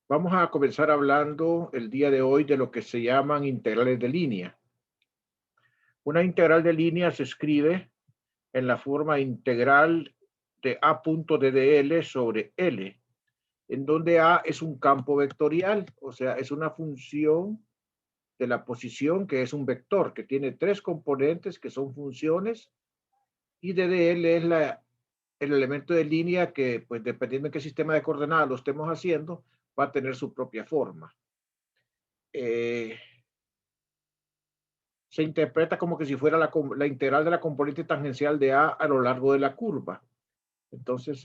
Vamos a comenzar hablando el día de hoy de lo que se llaman integrales de línea. Una integral de línea se escribe en la forma integral de A punto de dl sobre L, en donde A es un campo vectorial, o sea, es una función de la posición que es un vector, que tiene tres componentes que son funciones, y ddl es el elemento de línea que, pues dependiendo de qué sistema de coordenadas lo estemos haciendo, va a tener su propia forma. Eh, Se interpreta como que si fuera la integral de la componente tangencial de A lo largo de la curva. Entonces,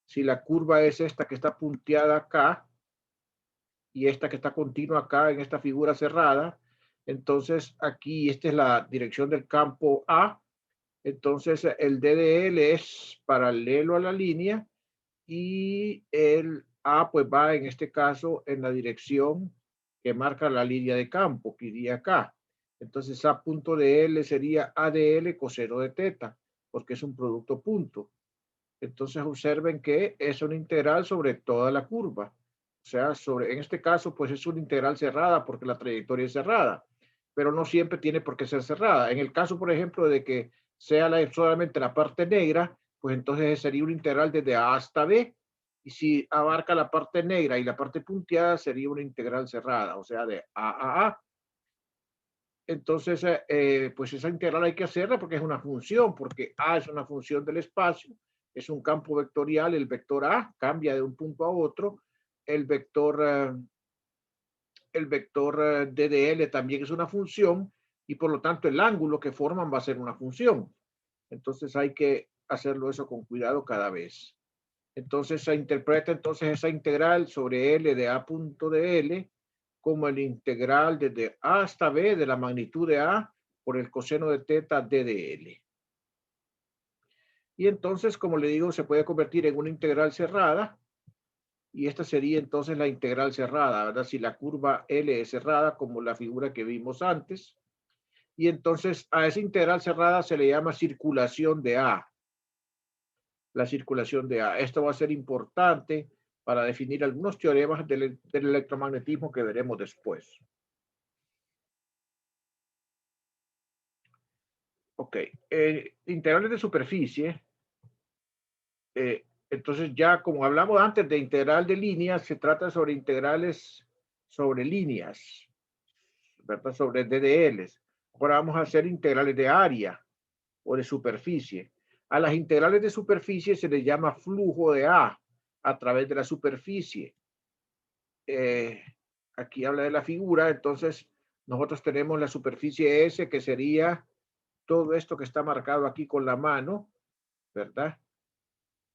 si la curva es esta que está punteada acá y esta que está continua acá en esta figura cerrada, entonces aquí esta es la dirección del campo A. Entonces el DDL es paralelo a la línea y el A pues va en este caso en la dirección que marca la línea de campo, que iría acá. Entonces A punto de L sería A de L coseno de teta, porque es un producto punto. Entonces observen que es una integral sobre toda la curva. O sea, en este caso pues es una integral cerrada porque la trayectoria es cerrada, pero no siempre tiene por qué ser cerrada. En el caso, por ejemplo, de que sea solamente la parte negra, pues entonces sería una integral desde A hasta B. Y si abarca la parte negra y la parte punteada, sería una integral cerrada, o sea, de A a A. Entonces, pues esa integral hay que hacerla porque es una función, porque A es una función del espacio, es un campo vectorial, el vector A cambia de un punto a otro, el vector, el vector DDL también es una función y por lo tanto el ángulo que forman va a ser una función. Entonces hay que hacerlo eso con cuidado cada vez. Entonces se interpreta entonces esa integral sobre L de A punto de L como el integral desde A hasta B de la magnitud de A por el coseno de teta d de L. Y entonces, como le digo, se puede convertir en una integral cerrada y esta sería entonces la integral cerrada, ¿verdad? Si la curva L es cerrada, como la figura que vimos antes. Y entonces a esa integral cerrada se le llama circulación de A, la circulación de A. Esto va a ser importante para definir algunos teoremas del electromagnetismo que veremos después. Ok, integrales de superficie. Entonces ya como hablamos antes de integral de líneas, se trata sobre integrales sobre líneas, ¿verdad? Sobre DDLs. Ahora vamos a hacer integrales de área o de superficie. A las integrales de superficie se les llama flujo de a través de la superficie. Eh, Aquí habla de la figura, entonces nosotros tenemos la superficie S, que sería todo esto que está marcado aquí con la mano, ¿verdad?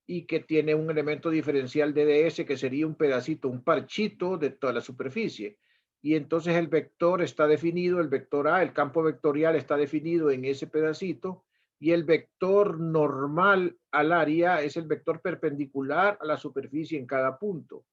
Y que tiene un elemento diferencial DDS, que sería un pedacito, un parchito de toda la superficie. Y entonces el vector está definido, el vector A, el campo vectorial está definido en ese pedacito, y el vector normal al área es el vector perpendicular a la superficie en cada punto.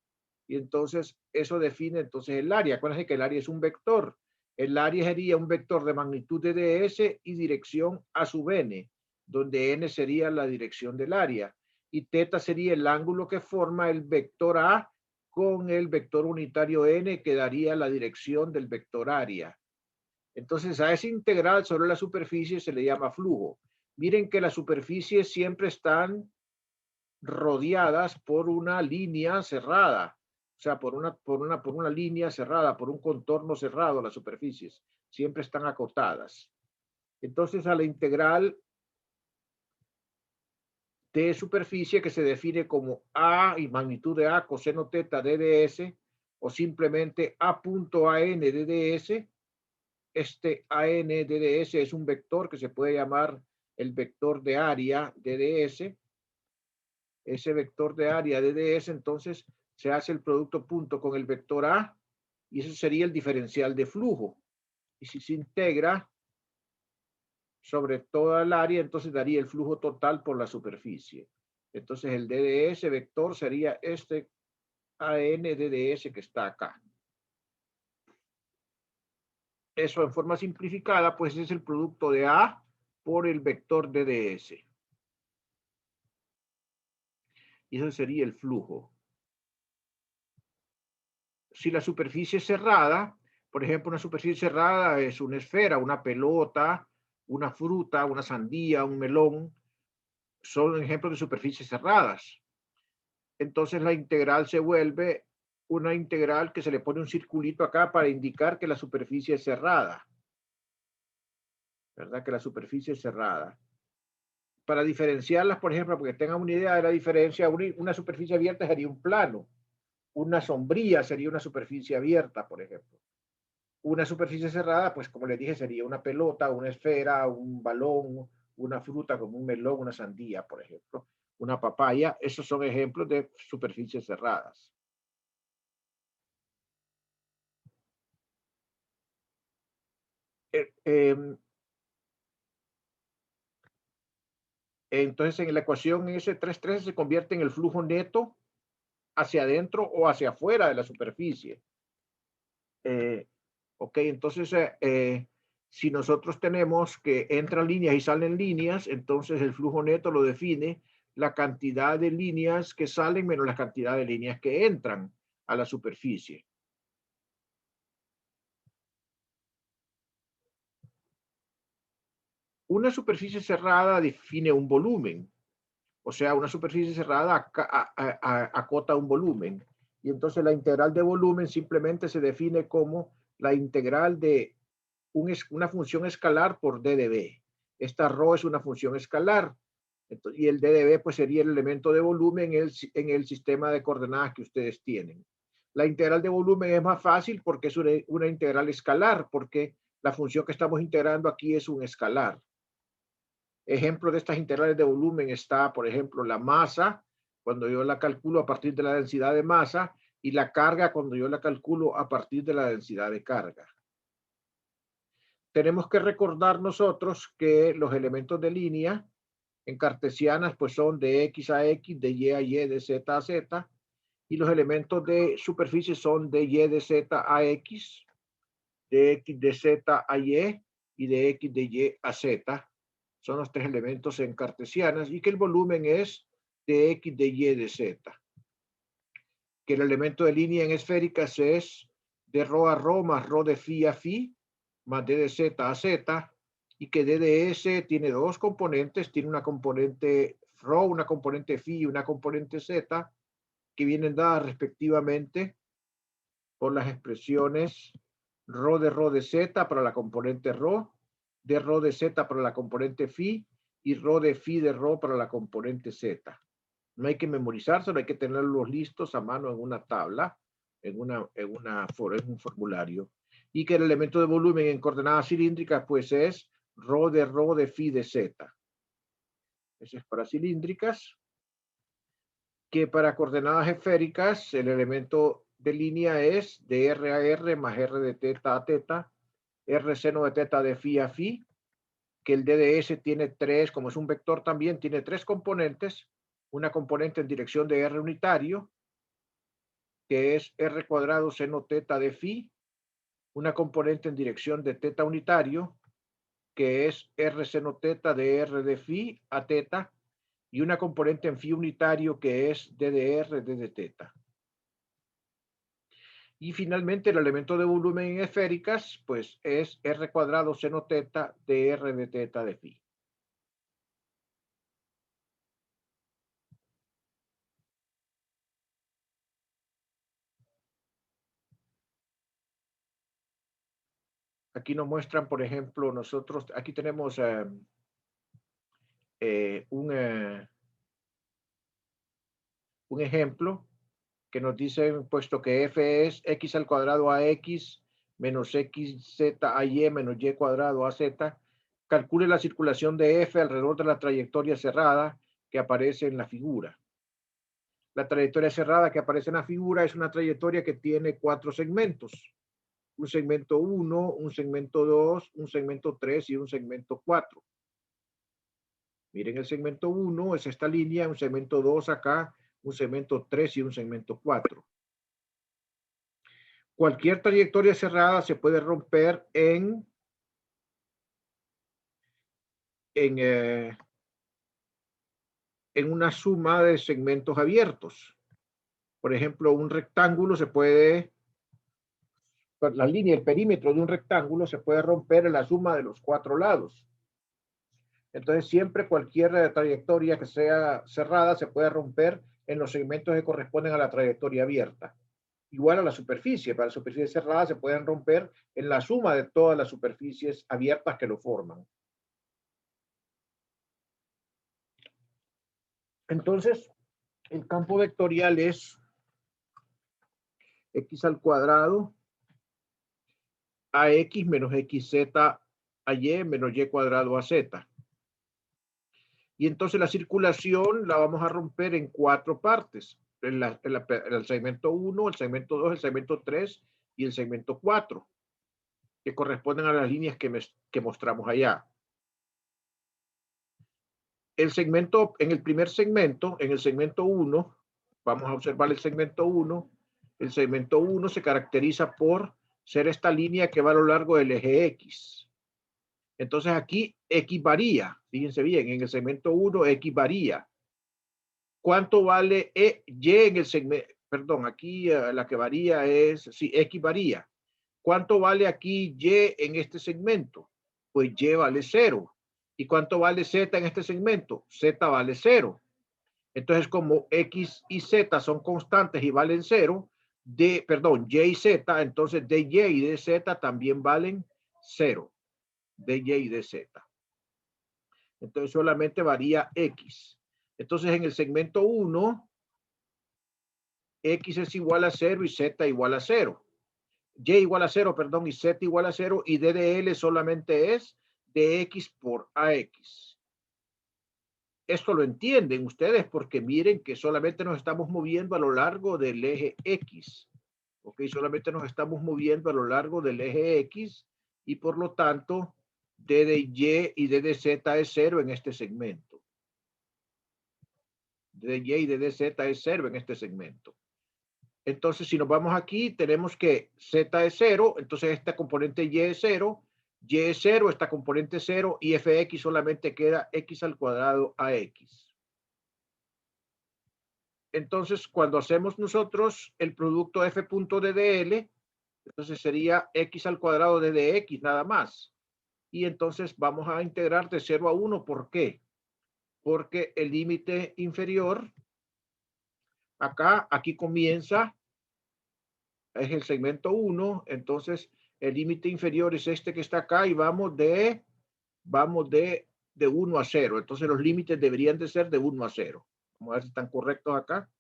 Y entonces eso define entonces el área. Acuérdense que el área es un vector. El área sería un vector de magnitud de ds y dirección a sub n, donde n sería la dirección del área. Y teta sería el ángulo que forma el vector A con el vector unitario n, que daría la dirección del vector área. Entonces a ese integral sobre la superficie se le llama flujo. Miren que las superficies siempre están rodeadas por una línea cerrada, o sea, por una línea cerrada, por un contorno cerrado, las superficies siempre están acotadas. Entonces, a la integral de superficie, que se define como A y magnitud de A coseno teta DDS, o simplemente A punto AN DDS, este AN DDS es un vector que se puede llamar el vector de área DDS. Ese vector de área DDS, entonces se hace el producto punto con el vector A y eso sería el diferencial de flujo. Y si se integra sobre toda el área, entonces daría el flujo total por la superficie. Entonces el DDS vector sería este AN DDS que está acá. Eso en forma simplificada, pues es el producto de A por el vector DDS. Y eso sería el flujo. si la superficie es cerrada, por ejemplo, una superficie cerrada es una esfera, una pelota, una fruta, una sandía, un melón, son ejemplos de superficies cerradas. Entonces la integral se vuelve una integral que se le pone un circulito acá para indicar que la superficie es cerrada. ¿Verdad? Que la superficie es cerrada. Para diferenciarlas, por ejemplo, porque tengan una idea de la diferencia, una superficie abierta sería un plano. Una sombría sería una superficie abierta, por ejemplo. Una superficie cerrada, pues como les dije, sería una pelota, una esfera, un balón, una fruta como un melón, una sandía, por ejemplo, una papaya. Esos son ejemplos de superficies cerradas. Entonces, en la ecuación S3.13 se convierte en el flujo neto hacia adentro o hacia afuera de la superficie. Ok, entonces, si nosotros tenemos que entran líneas y salen líneas, entonces el flujo neto lo define la cantidad de líneas que salen menos la cantidad de líneas que entran a la superficie. Una superficie cerrada define un volumen. O sea, una superficie cerrada acota un volumen. Y entonces la integral de volumen simplemente se define como la integral de una función escalar por d de b. Esta ρ es una función escalar. Y el d de b pues sería el elemento de volumen en el sistema de coordenadas que ustedes tienen. La integral de volumen es más fácil porque es una integral escalar, porque la función que estamos integrando aquí es un escalar. Ejemplo de estas integrales de volumen está, por ejemplo, la masa, cuando yo la calculo a partir de la densidad de masa, y la carga cuando yo la calculo a partir de la densidad de carga. Tenemos que recordar nosotros que los elementos de línea en cartesianas pues son de x a x, de y a y, de z a z, y los elementos de superficie son de y de z a x, de x de z a y de x de y a z. Son los tres elementos en cartesianas, y que el volumen es de x de y de z. Que el elemento de línea en esféricas es de ρ a ρ más ρ de phi a phi más d de z a z, y que d de s tiene dos componentes, tiene una componente ρ, una componente phi y una componente z, que vienen dadas respectivamente por las expresiones ρ de z para la componente ρ, de ρ de z para la componente phi y ρ de phi de ρ para la componente z. No hay que memorizárselo, hay que tenerlos listos a mano en una tabla, en un formulario. Y que el elemento de volumen en coordenadas cilíndricas pues es ρ de phi de z. Eso es para cilíndricas. Que para coordenadas esféricas el elemento de línea es de R a R más R de teta a teta, R seno de teta de phi a phi, que el D de S tiene tres, como es un vector también, tiene tres componentes, una componente en dirección de R unitario, que es R cuadrado seno teta de phi, una componente en dirección de teta unitario, que es R seno teta de R de phi a teta, y una componente en phi unitario que es D de R D de teta. Y finalmente el elemento de volumen en esféricas, pues es R cuadrado seno teta de R de teta de phi. Aquí nos muestran, por ejemplo, nosotros, aquí tenemos un ejemplo que nos dice, puesto que f es x al cuadrado a x menos x z a y menos y cuadrado a z, calcule la circulación de f alrededor de la trayectoria cerrada que aparece en la figura. La trayectoria cerrada que aparece en la figura es una trayectoria que tiene cuatro segmentos. Un segmento 1, un segmento 2, un segmento 3 y un segmento 4. Miren, el segmento 1 es esta línea, un segmento 2 acá, un segmento 3 y un segmento 4. Cualquier trayectoria cerrada se puede romper en una suma de segmentos abiertos. Por ejemplo, un rectángulo se puede la línea, el perímetro de un rectángulo se puede romper en la suma de los 4 lados. Entonces, siempre cualquier trayectoria que sea cerrada se puede romper en los segmentos que corresponden a la trayectoria abierta. Igual a la superficie. Para la superficie cerrada se pueden romper en la suma de todas las superficies abiertas que lo forman. Entonces, el campo vectorial es x al cuadrado ax menos xz a y menos y cuadrado a z. Y entonces la circulación la vamos a romper en 4 partes. El segmento 1, el segmento 2, el segmento 3 y el segmento 4, que corresponden a las líneas que mostramos allá. En el primer segmento, en el segmento 1, vamos a observar el segmento 1. El segmento 1 se caracteriza por ser esta línea que va a lo largo del eje X. Entonces aquí X varía. Fíjense bien, en el segmento 1 X varía. ¿Cuánto vale Y en el segmento? Perdón, aquí la que varía es, sí, X varía. ¿Cuánto vale aquí Y en este segmento? Pues Y vale 0. ¿Y cuánto vale Z en este segmento? Z vale 0. Entonces, como X y Z son constantes y valen 0, Y y Z, entonces dy y dz también valen 0. Dy y dz. Entonces, solamente varía X. Entonces, en el segmento 1, X es igual a 0 y Z igual a 0. Y igual a 0, perdón, y Z igual a 0, y D de L solamente es dx por AX. Esto lo entienden ustedes porque miren que solamente nos estamos moviendo a lo largo del eje X. Ok, solamente nos estamos moviendo a lo largo del eje X y por lo tanto D de Y y D de Z es 0 en este segmento. D de Y y D de Z es 0 en este segmento. Entonces, si nos vamos aquí, tenemos que Z es 0, entonces esta componente Y es 0, Y es 0, esta componente es 0, y Fx solamente queda X al cuadrado AX. Entonces, cuando hacemos nosotros el producto F punto de DL, entonces sería X al cuadrado de DX nada más. Y entonces vamos a integrar de 0 a 1. ¿Por qué? Porque el límite inferior, aquí comienza, es el segmento 1, entonces el límite inferior es este que está acá y vamos de 1 a 0. Entonces los límites deberían de ser de 1 a 0. Vamos a ver si están correctos acá.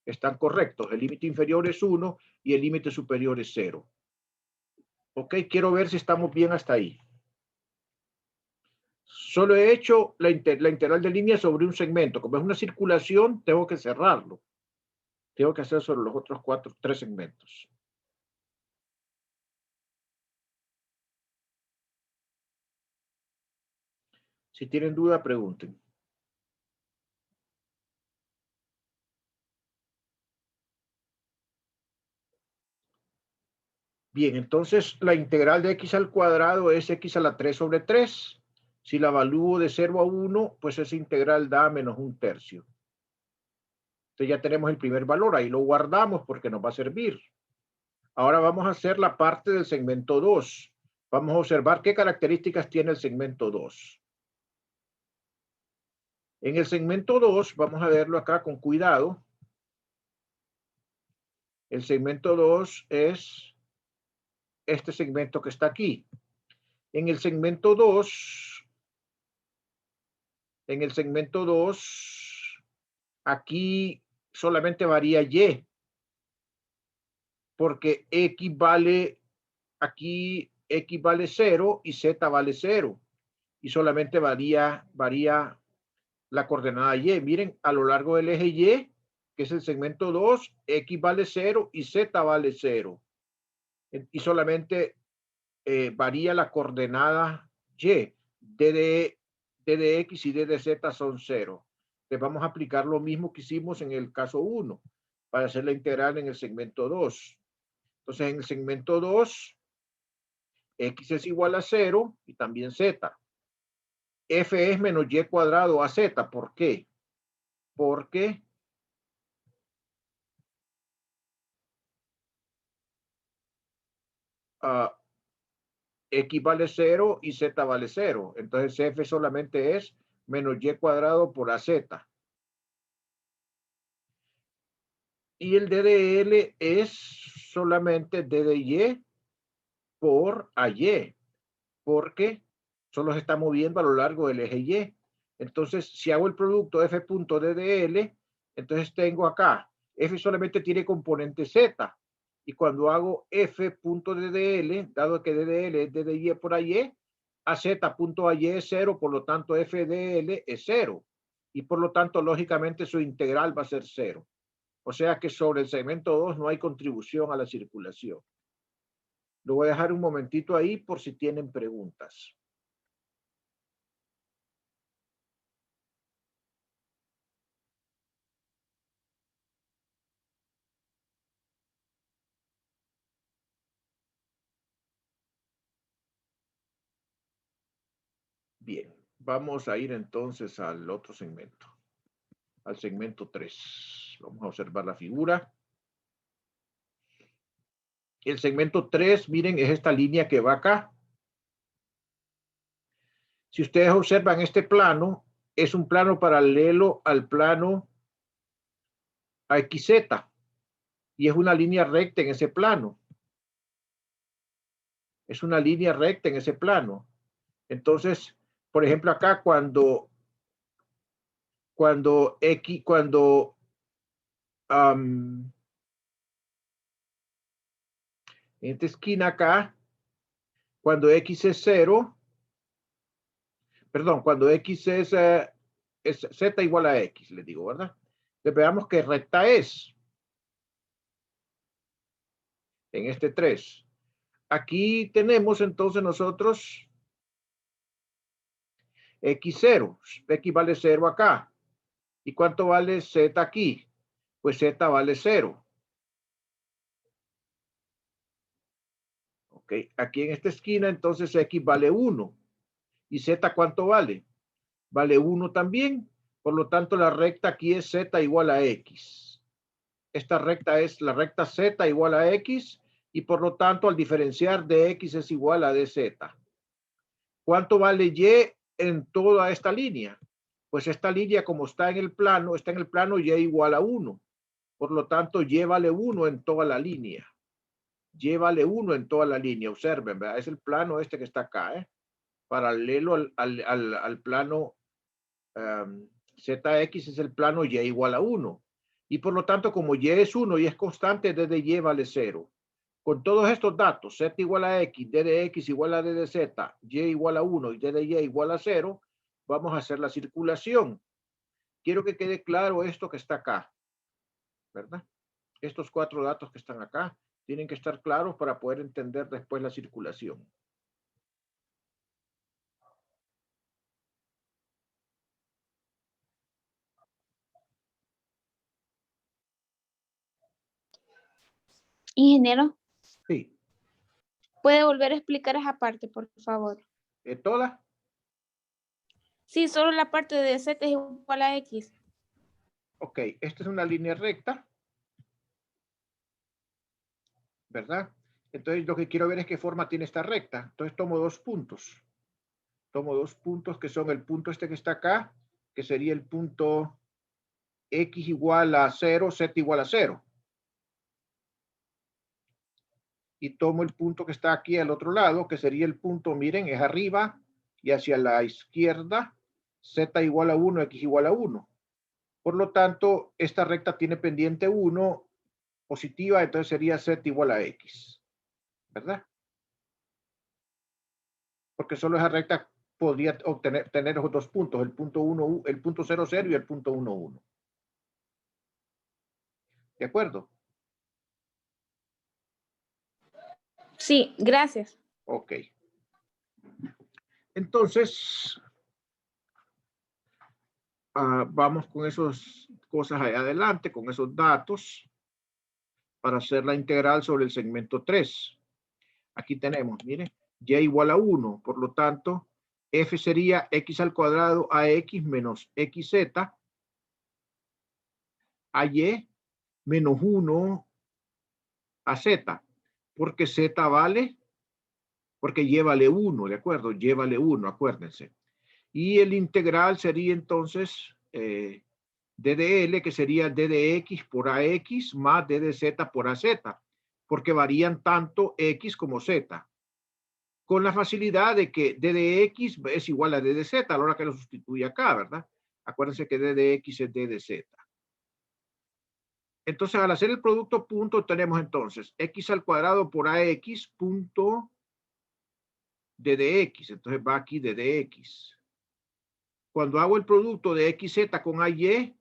Están correctos. El límite inferior es 1 y el límite superior es 0. Ok, quiero ver si estamos bien hasta ahí. Solo he hecho la integral de línea sobre un segmento. Como es una circulación, tengo que cerrarlo. Tengo que hacer sobre los otros 3 segmentos. Si tienen duda, pregunten. Bien, entonces la integral de x al cuadrado es x a la 3 sobre 3. Si la evalúo de 0 a 1, pues esa integral da menos 1/3. Entonces ya tenemos el primer valor, ahí lo guardamos porque nos va a servir. Ahora vamos a hacer la parte del segmento 2. Vamos a observar qué características tiene el segmento 2. En el segmento 2, vamos a verlo acá con cuidado. El segmento 2 es este segmento que está aquí. En el segmento 2, aquí solamente varía Y, porque aquí X vale 0 y Z vale 0. Y solamente varía la coordenada Y. Miren, a lo largo del eje Y, que es el segmento 2, X vale 0 y Z vale 0. Y solamente varía la coordenada Y. D de X y D de Z son 0. Le vamos a aplicar lo mismo que hicimos en el caso 1 para hacer la integral en el segmento 2. Entonces, en el segmento 2, X es igual a 0 y también Z. F es menos Y cuadrado a Z. ¿Por qué? Porque X vale 0 y Z vale 0. Entonces F solamente es menos Y cuadrado por AZ. Y el DDL es solamente DDY por AY, porque solo se está moviendo a lo largo del eje Y. Entonces, si hago el producto F.DDL, entonces tengo acá, F solamente tiene componente Z. Y cuando hago F.DDL, dado que DDL es DDY por AY, AZ.AY es 0, por lo tanto FDL es 0. Y por lo tanto, lógicamente, su integral va a ser 0. O sea que sobre el segmento 2 no hay contribución a la circulación. Lo voy a dejar un momentito ahí por si tienen preguntas. Bien, vamos a ir entonces al otro segmento, al segmento 3. Vamos a observar la figura. El segmento 3, miren, es esta línea que va acá. Si ustedes observan este plano, es un plano paralelo al plano AXZ y es una línea recta en ese plano. Es una línea recta en ese plano. Entonces, por ejemplo, acá cuando en esta esquina acá, cuando X es 0, perdón, cuando X es Z igual a X, les digo, ¿verdad? Entonces veamos qué recta es en este 3. Aquí tenemos entonces nosotros X0. X vale 0 acá. ¿Y cuánto vale Z aquí? Pues Z vale 0. Ok, aquí en esta esquina entonces X vale 1. ¿Y Z cuánto vale? Vale 1 también. Por lo tanto, la recta aquí es Z igual a X. Esta recta es la recta Z igual a X y por lo tanto al diferenciar de X es igual a DZ. ¿Cuánto vale Y en toda esta línea? Pues esta línea como está en el plano Y igual a 1. Por lo tanto, Y vale 1 en toda la línea. Y vale 1 en toda la línea. Observen, ¿verdad? Es el plano este que está acá, paralelo al plano ZX es el plano Y igual a 1. Y por lo tanto, como Y es 1 y es constante, D de Y vale 0. Con todos estos datos, Z igual a X, D de X igual a D de Z, Y igual a 1 y D de Y igual a 0, vamos a hacer la circulación. Quiero que quede claro esto que está acá, ¿verdad? Estos 4 datos que están acá tienen que estar claros para poder entender después la circulación. Ingeniero, Sí. ¿puede volver a explicar esa parte, por favor? ¿Toda? Sí, solo la parte de Z es igual a X. Ok, esta es una línea recta, ¿verdad? Entonces lo que quiero ver es qué forma tiene esta recta. Entonces tomo 2 puntos. Tomo 2 puntos que son el punto este que está acá, que sería el punto X igual a 0, Z igual a 0. Y tomo el punto que está aquí al otro lado, que sería el punto, miren, es arriba y hacia la izquierda, Z igual a 1, X igual a 1. Por lo tanto, esta recta tiene pendiente 1 positiva, entonces sería Z igual a X, ¿verdad? Porque solo esa recta podría tener esos 2 puntos, el punto 1, el punto 0, 0 y el punto 1, 1. ¿De acuerdo? Sí, gracias. Ok. Entonces, vamos con esas cosas ahí adelante, con esos datos, para hacer la integral sobre el segmento 3. Aquí tenemos, miren, y igual a 1, por lo tanto, f sería x al cuadrado a x menos xz a y menos 1 a z, porque z vale porque y vale 1, ¿de acuerdo? Y vale 1, acuérdense. Y el integral sería entonces d de L, que sería d de X por AX más d de Z por AZ, porque varían tanto X como Z. Con la facilidad de que d de X es igual a d de Z a la hora que lo sustituye acá, ¿verdad? Acuérdense que d de X es d de Z. Entonces, al hacer el producto punto, tenemos entonces X al cuadrado por AX punto d de X. Entonces va aquí d de X. Cuando hago el producto de XZ con AY,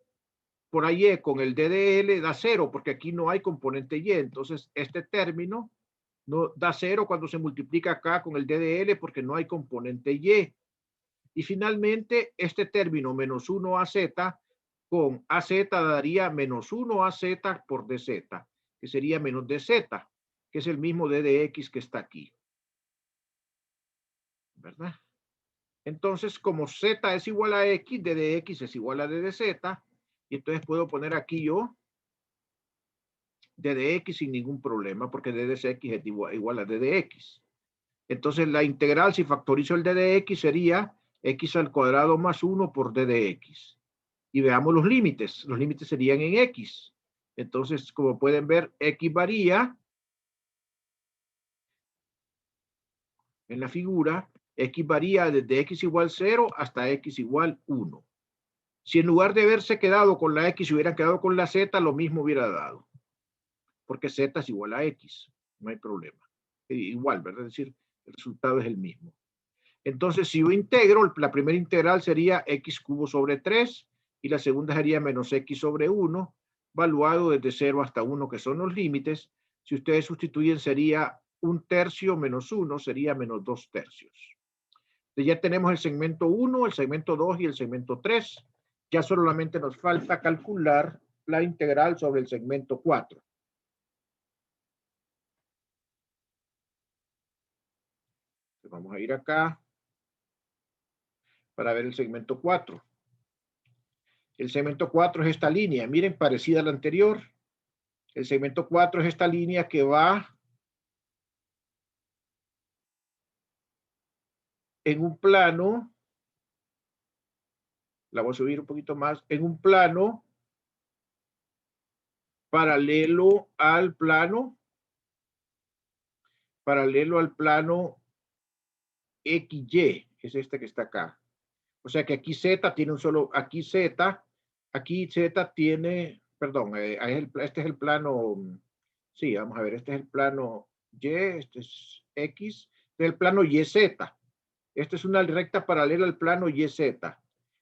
por AY con el d de L da 0, porque aquí no hay componente Y. Entonces, este término no da 0 cuando se multiplica acá con el d de L porque no hay componente Y. Y finalmente, este término menos 1 AZ con AZ daría menos 1 AZ por DZ, que sería menos DZ, que es el mismo d de X que está aquí. ¿Verdad? Entonces, como Z es igual a X, d de X es igual a d de Z, y entonces puedo poner aquí yo d de X sin ningún problema, porque d de X es igual a d de X. Entonces, la integral, si factorizo el d de X, sería X al cuadrado más 1 por d de X. Y veamos los límites. Los límites serían en X. Entonces, como pueden ver, X varía en la figura. X varía desde X igual 0 hasta X igual 1. Si en lugar de haberse quedado con la X, hubieran quedado con la Z, lo mismo hubiera dado. Porque Z es igual a X. No hay problema. Igual, ¿verdad? Es decir, el resultado es el mismo. Entonces, si yo integro, la primera integral sería X cubo sobre 3 y la segunda sería menos X sobre 1, valuado desde 0 hasta 1, que son los límites. Si ustedes sustituyen, sería 1/3 menos 1, sería menos 2/3. Ya tenemos el segmento 1, el segmento 2 y el segmento 3. Ya solamente nos falta calcular la integral sobre el segmento 4. Vamos a ir acá para ver el segmento 4. El segmento 4 es esta línea, miren, parecida a la anterior. El segmento 4 es esta línea que va en un plano, la voy a subir un poquito más, en un plano paralelo al plano XY, es este que está acá. O sea que aquí Z tiene un solo, aquí Z tiene, perdón, este es el plano, sí, vamos a ver, este es el plano Y, este es X, este es el plano YZ. Esta es una recta paralela al plano YZ.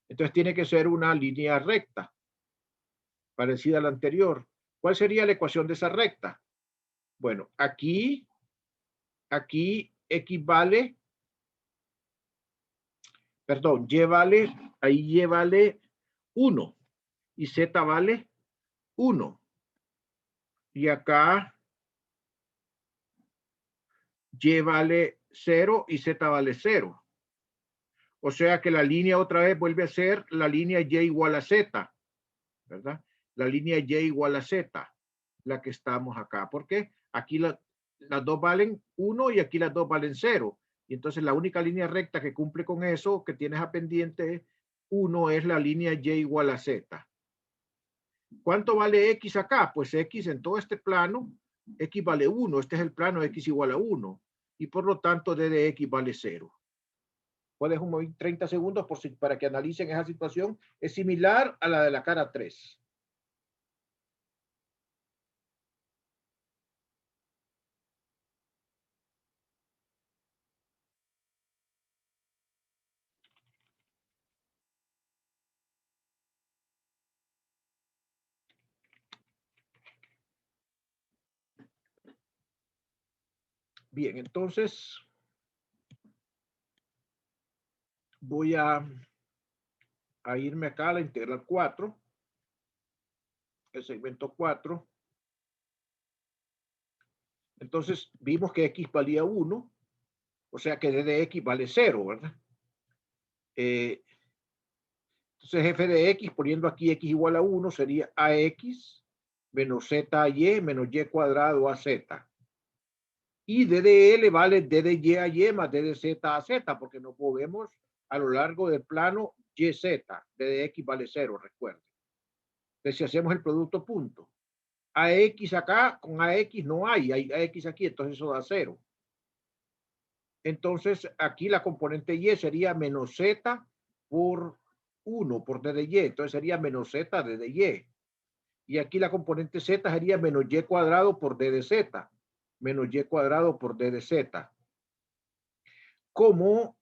Entonces tiene que ser una línea recta, parecida a la anterior. ¿Cuál sería la ecuación de esa recta? Bueno, aquí X vale, perdón, Y vale, ahí Y vale 1 y Z vale 1. Y acá Y vale 0 y Z vale 0. O sea que la línea otra vez vuelve a ser la línea Y igual a Z, ¿verdad? La línea Y igual a Z, la que estamos acá. ¿Por qué? Aquí las dos valen 1 y aquí las dos valen 0. Y entonces la única línea recta que cumple con eso, que tienes a pendiente 1, es la línea Y igual a Z. ¿Cuánto vale X acá? Pues X en todo este plano, X vale 1. Este es el plano X igual a 1. Y por lo tanto, d de X vale 0. Puedes mover 30 segundos para que analicen esa situación. Es similar a la de la cara 3. Bien, entonces voy a irme acá a la integral 4, el segmento 4. Entonces vimos que X valía 1, o sea que d de X vale 0, ¿verdad? Entonces f de X, poniendo aquí X igual a 1, sería AX menos ZY menos Y cuadrado AZ. Y d de L vale d de Y a Y más d de Z a Z, porque nos movemos a lo largo del plano YZ. D de X vale 0, recuerden. Entonces, si hacemos el producto punto, AX acá con AX no hay AX aquí, entonces eso da 0. Entonces, aquí la componente Y sería menos Z por 1 por d de Y. Entonces sería menos Z d de Y. Y aquí la componente Z sería menos Y cuadrado por d de Z. Menos Y cuadrado por d de Z. Como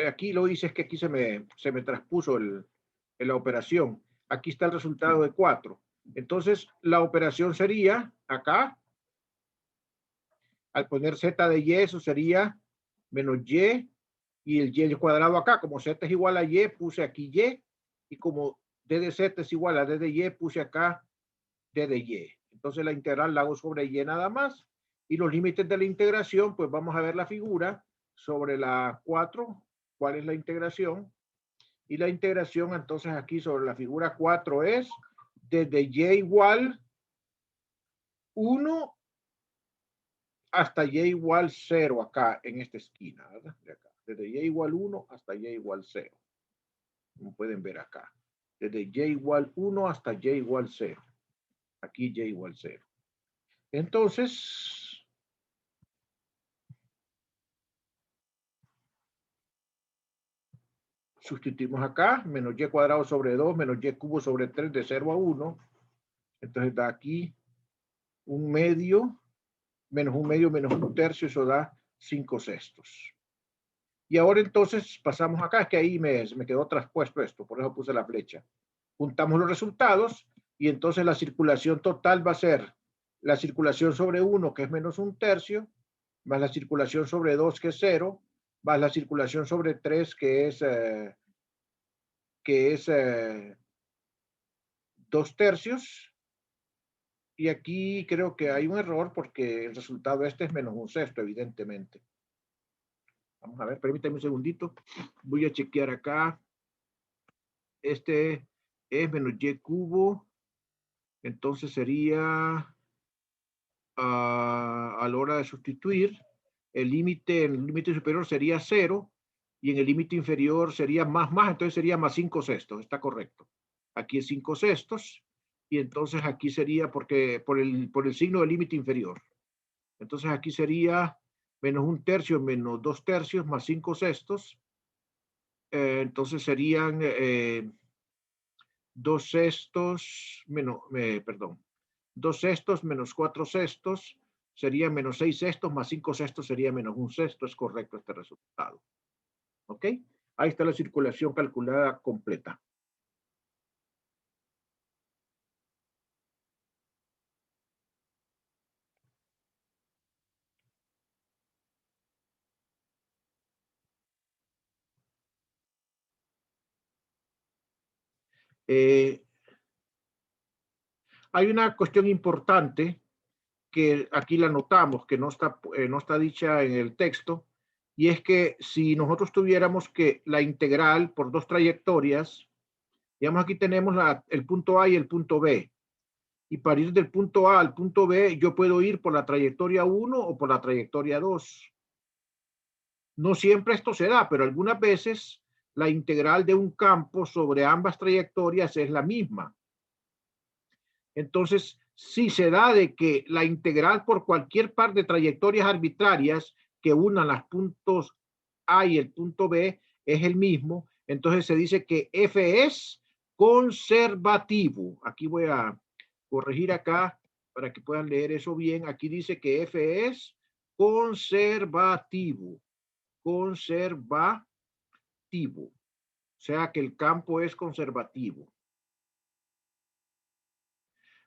aquí lo hice, es que aquí se me traspuso la operación. Aquí está el resultado de 4. Entonces, la operación sería acá, al poner Z de Y, eso sería menos Y, y el Y cuadrado acá. Como Z es igual a Y, puse aquí Y, y como D de Z es igual a D de Y, puse acá D de Y. Entonces, la integral la hago sobre Y nada más. Y los límites de la integración, pues vamos a ver la figura sobre la 4. ¿Cuál es la integración? Y la integración, entonces, aquí sobre la figura 4 es desde Y igual 1 hasta Y igual 0 acá en esta esquina, ¿verdad? De acá. Desde Y igual 1 hasta Y igual 0. Como pueden ver acá. Desde Y igual 1 hasta Y igual 0. Aquí Y igual 0. Entonces, sustituimos acá, menos Y cuadrado sobre 2, menos Y cubo sobre 3 de 0 a 1. Entonces da aquí un medio, menos un medio, menos un tercio, eso da 5/6. Y ahora entonces pasamos acá, es que ahí me quedó traspuesto esto, por eso puse la flecha. Juntamos los resultados y entonces la circulación total va a ser la circulación sobre 1, que es menos un tercio, más la circulación sobre 2, que es 0, más la circulación sobre 3, que es 2 tercios. Y aquí creo que hay un error porque el resultado este es menos un sexto, evidentemente. Vamos a ver, permítame un segundito. Voy a chequear acá. Este es menos Y cubo. Entonces sería a la hora de sustituir, el límite superior sería 0 y en el límite inferior sería más, entonces sería más 5/6. Está correcto. Aquí es 5/6 y entonces aquí sería porque por el signo del límite inferior. Entonces aquí sería menos un tercio menos 2 tercios más 5/6. Entonces serían 2/6 menos, perdón, 2/6 menos 4/6 sería menos 6/6 más 5/6 sería menos 1/6. Es correcto este resultado. ¿Ok? Ahí está la circulación calculada completa. Hay una cuestión importante que aquí la notamos, que no está dicha en el texto, y es que si nosotros tuviéramos que la integral por dos trayectorias, digamos aquí tenemos el punto A y el punto B, y para ir del punto A al punto B yo puedo ir por la trayectoria 1 o por la trayectoria 2. No siempre esto se da, pero algunas veces la integral de un campo sobre ambas trayectorias es la misma. Entonces, si se da de que la integral por cualquier par de trayectorias arbitrarias que unan los puntos A y el punto B es el mismo, entonces se dice que F es conservativo. Aquí voy a corregir acá para que puedan leer eso bien. Aquí dice que F es conservativo. Conservativo. O sea que el campo es conservativo.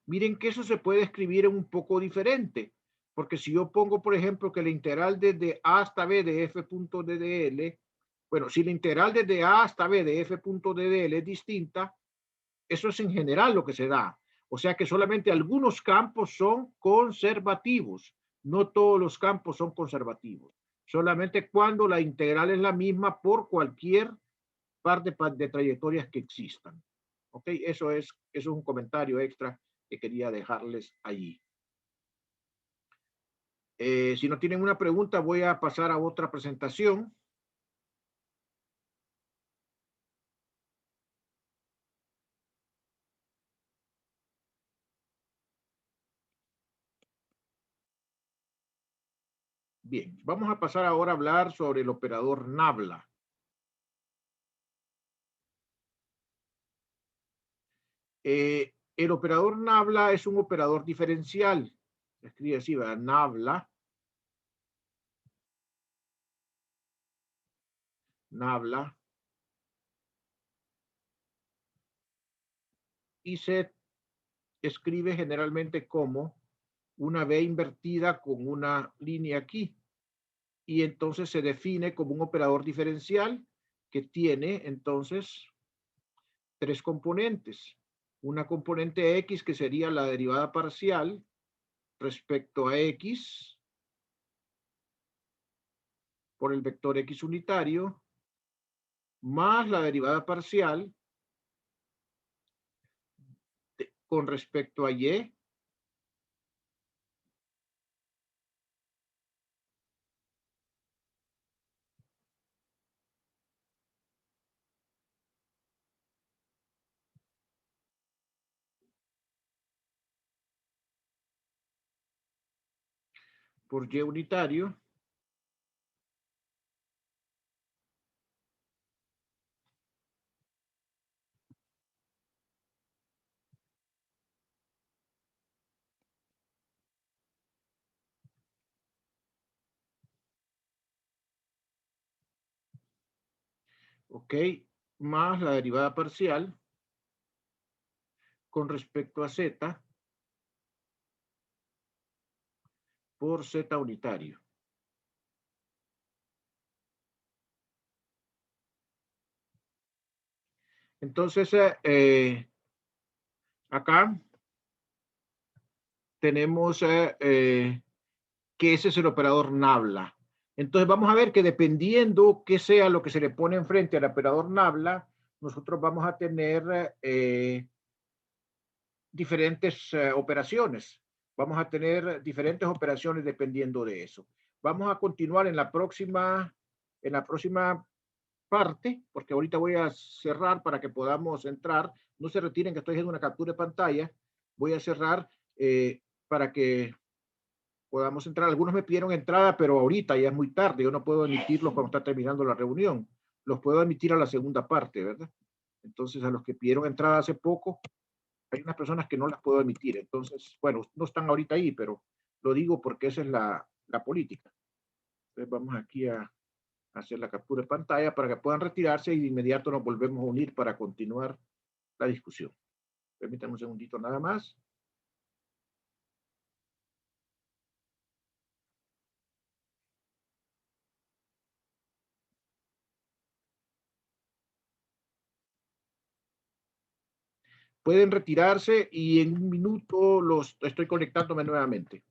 Miren que eso se puede escribir un poco diferente, porque si yo pongo, por ejemplo, que la integral desde A hasta B de f punto ddl, bueno, si la integral desde A hasta B de f punto ddl es distinta, eso es en general lo que se da. O sea que solamente algunos campos son conservativos, no todos los campos son conservativos. Solamente cuando la integral es la misma por cualquier par de trayectorias que existan. Ok, eso es un comentario extra que quería dejarles allí. Si no tienen una pregunta, voy a pasar a otra presentación. Bien, vamos a pasar ahora a hablar sobre el operador Nabla. El operador Nabla es un operador diferencial. Se escribe así, ¿verdad? Nabla. Nabla. Y se escribe generalmente como una B invertida con una línea aquí. Y entonces se define como un operador diferencial que tiene entonces tres componentes. Una componente X que sería la derivada parcial respecto a X por el vector X unitario, más la derivada parcial con respecto a Y por Y unitario ok, más la derivada parcial con respecto a Z por Z unitario. Entonces, acá tenemos que ese es el operador Nabla. Entonces vamos a ver que dependiendo qué sea lo que se le pone enfrente al operador Nabla, nosotros vamos a tener diferentes operaciones. Vamos a tener diferentes operaciones dependiendo de eso. Vamos a continuar en la próxima parte, porque ahorita voy a cerrar para que podamos entrar. No se retiren que estoy haciendo una captura de pantalla. Voy a cerrar para que podamos entrar. Algunos me pidieron entrada, pero ahorita ya es muy tarde. Yo no puedo emitirlos cuando está terminando la reunión. Los puedo emitir a la segunda parte, ¿verdad? Entonces, a los que pidieron entrada hace poco, hay unas personas que no las puedo emitir. Entonces, bueno, no están ahorita ahí, pero lo digo porque esa es la política. Entonces, vamos aquí a hacer la captura de pantalla para que puedan retirarse y de inmediato nos volvemos a unir para continuar la discusión. Permítanme un segundito nada más. Pueden retirarse y en un minuto los estoy conectándome nuevamente.